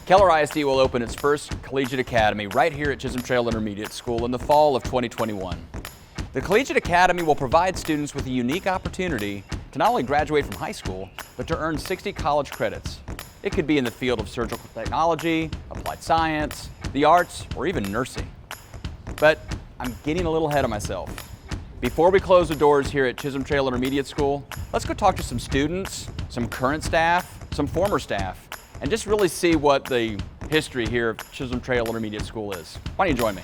Keller ISD will open its first Collegiate Academy right here at Chisholm Trail Intermediate School in the fall of 2021. The Collegiate Academy will provide students with a unique opportunity to not only graduate from high school, but to earn 60 college credits. It could be in the field of surgical technology, applied science, the arts, or even nursing. But I'm getting a little ahead of myself. Before we close the doors here at Chisholm Trail Intermediate School, let's go talk to some students, some current staff, some former staff, and just really see what the history here of Chisholm Trail Intermediate School is. Why don't you join me?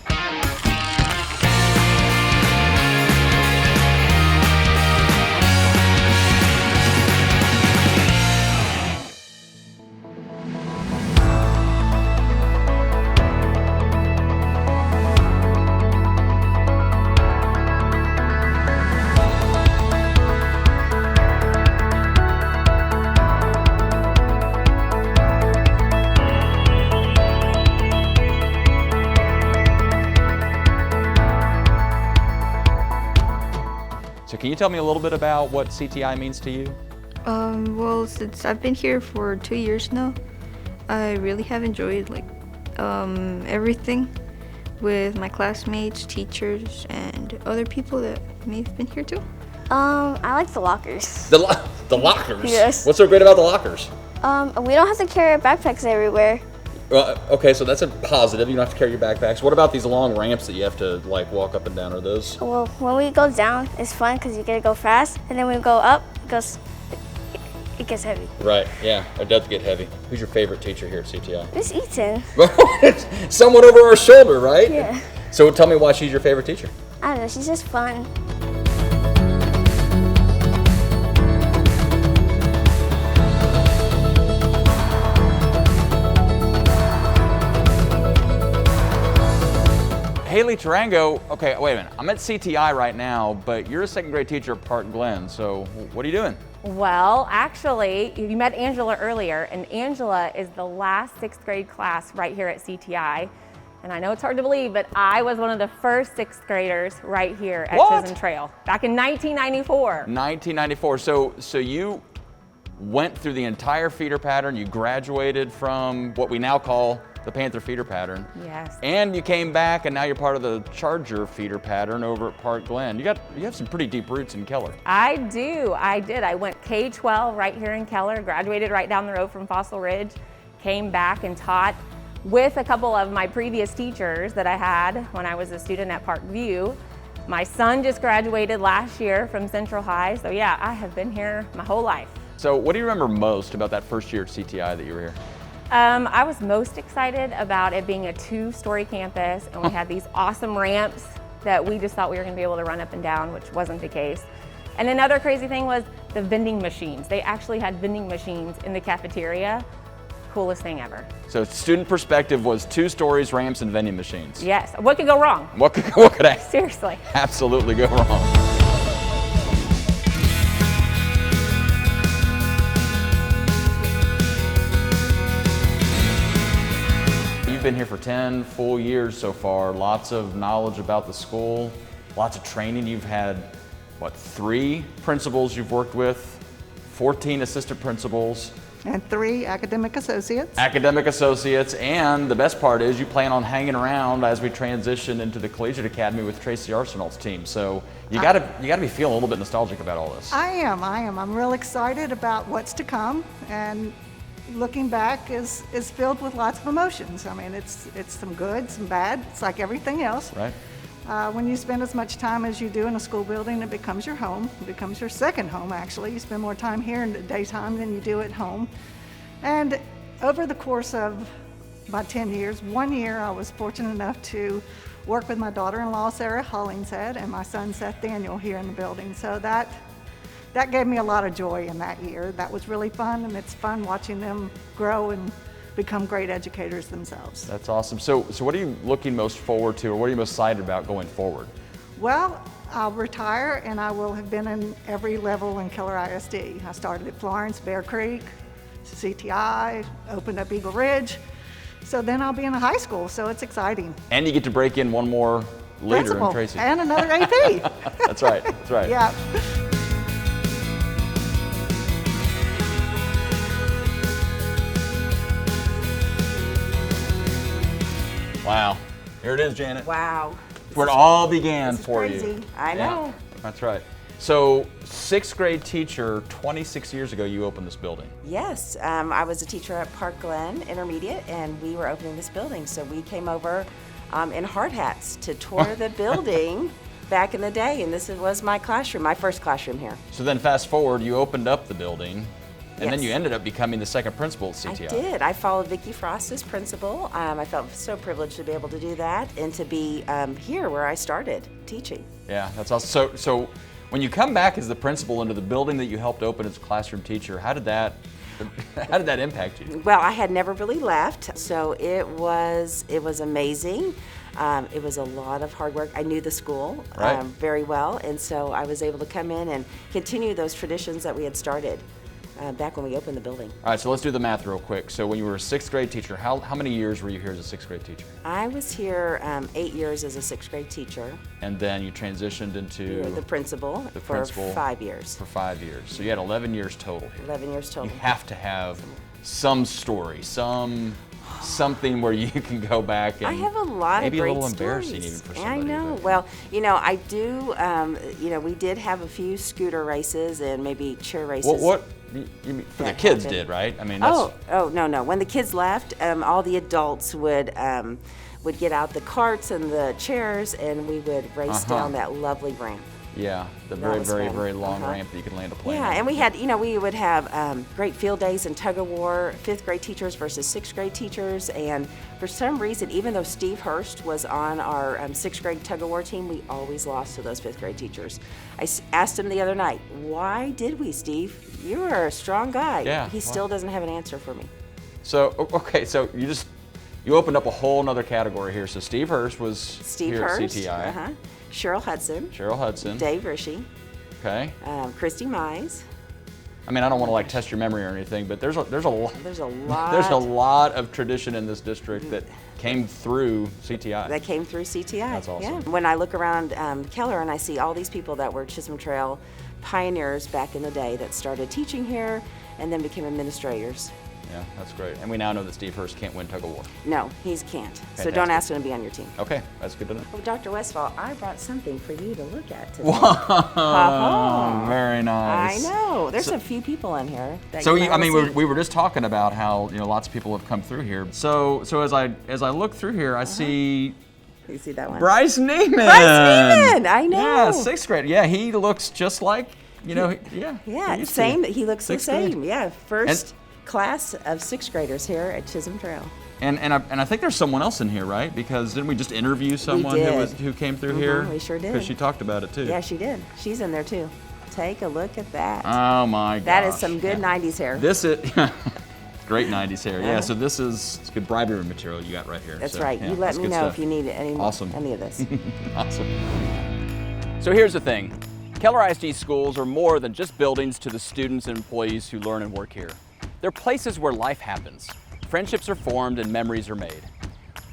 So can you tell me a little bit about what CTI means to you? Well, since I've been here for 2 years now, I really have enjoyed everything with my classmates, teachers, and other people that may have been here too. I like the lockers. The lockers? Yes. What's so great about the lockers? We don't have to carry our backpacks everywhere. Okay, so that's a positive. You don't have to carry your backpacks. What about these long ramps that you have to walk up and down? Are those? Well, when we go down, it's fun because you get to go fast, and then when we go up, it gets heavy. Right, yeah, it does get heavy. Who's your favorite teacher here at CTI? It's Ethan. Someone over our shoulder, right? Yeah. So tell me why she's your favorite teacher. I don't know, she's just fun. Haley Tarango, okay, wait a minute. I'm at CTI right now, but you're a second grade teacher at Park Glen, so what are you doing? Well, actually, you met Angela earlier, and Angela is the last sixth grade class right here at CTI. And I know it's hard to believe, but I was one of the first sixth graders right here at Chisholm Trail back in 1994. 1994, so you went through the entire feeder pattern, you graduated from what we now call the Panther feeder pattern. Yes. And you came back and now you're part of the Charger feeder pattern over at Park Glen. You have some pretty deep roots in Keller. I did. I went K-12 right here in Keller, graduated right down the road from Fossil Ridge, came back and taught with a couple of my previous teachers that I had when I was a student at Parkview. My son just graduated last year from Central High, so yeah, I have been here my whole life. So what do you remember most about that first year at CTI that you were here? I was most excited about it being a 2-story campus, and we had these awesome ramps that we just thought we were going to be able to run up and down, which wasn't the case. And another crazy thing was the vending machines. They actually had vending machines in the cafeteria. Coolest thing ever. So student perspective was 2 stories, ramps, and vending machines. Yes. What could go wrong? What could Seriously. absolutely go wrong? You've been here for 10 full years so far, lots of knowledge about the school, lots of training. You've had, 3 principals you've worked with, 14 assistant principals. And 3 academic associates. Academic associates, and the best part is you plan on hanging around as we transition into the Collegiate Academy with Tracy Arsenal's team. So you gotta be feeling a little bit nostalgic about all this. I am. I'm real excited about what's to come, and looking back is filled with lots of emotions. I mean, it's some good, some bad. It's like everything else. Right. When you spend as much time as you do in a school building, it becomes your home. It becomes your second home, actually. You spend more time here in the daytime than you do at home. And over the course of my 10 years, 1 year I was fortunate enough to work with my daughter-in-law, Sarah Hollingshead, and my son, Seth Daniel, here in the building. So that gave me a lot of joy in that year. That was really fun, and it's fun watching them grow and become great educators themselves. That's awesome. So what are you looking most forward to, or what are you most excited about going forward? Well, I'll retire, and I will have been in every level in Keller ISD. I started at Florence, Bear Creek, CTI, opened up Eagle Ridge. So then I'll be in a high school, so it's exciting. And you get to break in one more leader Principal, in Tracy. and another AP. That's right, that's right. Yeah. Wow. Here it is, Janet. Wow. Where it all began This is for crazy. you. I Yeah, know. that's right. So, 6th grade teacher, 26 years ago, you opened this building. Yes, I was a teacher at Park Glen Intermediate, and we were opening this building. So we came over in hard hats to tour the building back in the day, and this was my classroom, my first classroom here. So then fast forward, you opened up the building, and then Yes. you ended up becoming the second principal at I CTI. did. I followed Vicki Frost as principal. I felt so privileged to be able to do that and to be here where I started teaching. Yeah, that's awesome. So when you come back as the principal into the building that you helped open as a classroom teacher, how did that impact you? Well, I had never really left, so it was amazing. It was a lot of hard work. I knew the school Right. very well, and so I was able to come in and continue those traditions that we had started back when we opened the building. All right, so let's do the math real quick. So when you were a 6th grade teacher, how many years were you here as a 6th grade teacher? I was here 8 years as a 6th grade teacher. And then you transitioned into The principal the for principal 5 years. for 5 years. So you had 11 years total here. 11 years You total. have to have some story, something where you can go back and I have a lot maybe of great a little embarrassing stories. even for I somebody. know. but- Well, I do. We did have a few scooter races and maybe chair races. What you mean, for the That kids happened. did, right? I mean, that's Oh no. When the kids left, all the adults would get out the carts and the chairs, and we would race down that lovely ramp. yeah, the That very, was very, fun. very long Uh-huh. ramp that you can land a plane Yeah, on. and we had, we would have great field days in tug of war, 5th grade teachers versus 6th grade teachers, and for some reason, even though Steve Hurst was on our 6th grade tug of war team, we always lost to those 5th grade teachers. I asked him the other night, why did we, Steve? You are a strong guy. Yeah, He well- still doesn't have an answer for me. So okay, so you opened up a whole nother category here. So Steve Hurst was Steve here Hurst, at CTI. Cheryl Hudson, Cheryl Hudson. Dave Rishi, Okay. Christy Mize. I mean, I don't want to like test your memory or anything, but there's a lot. There's a lot. There's a lot of tradition in this district that came through CTI. that came through CTI. That's awesome. Yeah. When I look around Keller and I see all these people that were Chisholm Trail pioneers back in the day that started teaching here and then became administrators. Yeah, that's great. And we now know that Steve Hurst can't win tug of war. No, he can't. So Fantastic. don't ask him to be on your team. Okay, that's good to know. Oh, Dr. Westphal, I brought something for you to look at today. Oh, very nice. I know. There's a few people in here. That So you might wanna see. we were just talking about how lots of people have come through here. So as I look through here, I see You see that one? Bryce Neiman. Neiman, I know. Yeah, 6th grade. Yeah, he looks just like yeah. Yeah, he used to. same. He looks the 6th grade. same. Yeah, first class of 6th graders here at Chisholm Trail. And I think there's someone else in here, right? Because didn't we just interview someone did. who came through here? we sure did. Because she talked about it too. Yeah, she did. She's in there too. Take a look at that. Oh my gosh. That is some good Yeah. 90s hair. This is great 90s hair. Yeah. So this is it's good bribery material you got right here. That's So, right. yeah, You let that's me good know stuff. if you need any Awesome. any of this. Awesome. So here's the thing. Keller ISD schools are more than just buildings to the students and employees who learn and work here. They're places where life happens. Friendships are formed and memories are made.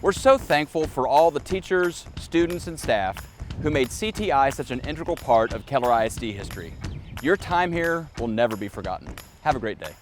We're so thankful for all the teachers, students, and staff who made CTI such an integral part of Keller ISD history. Your time here will never be forgotten. Have a great day.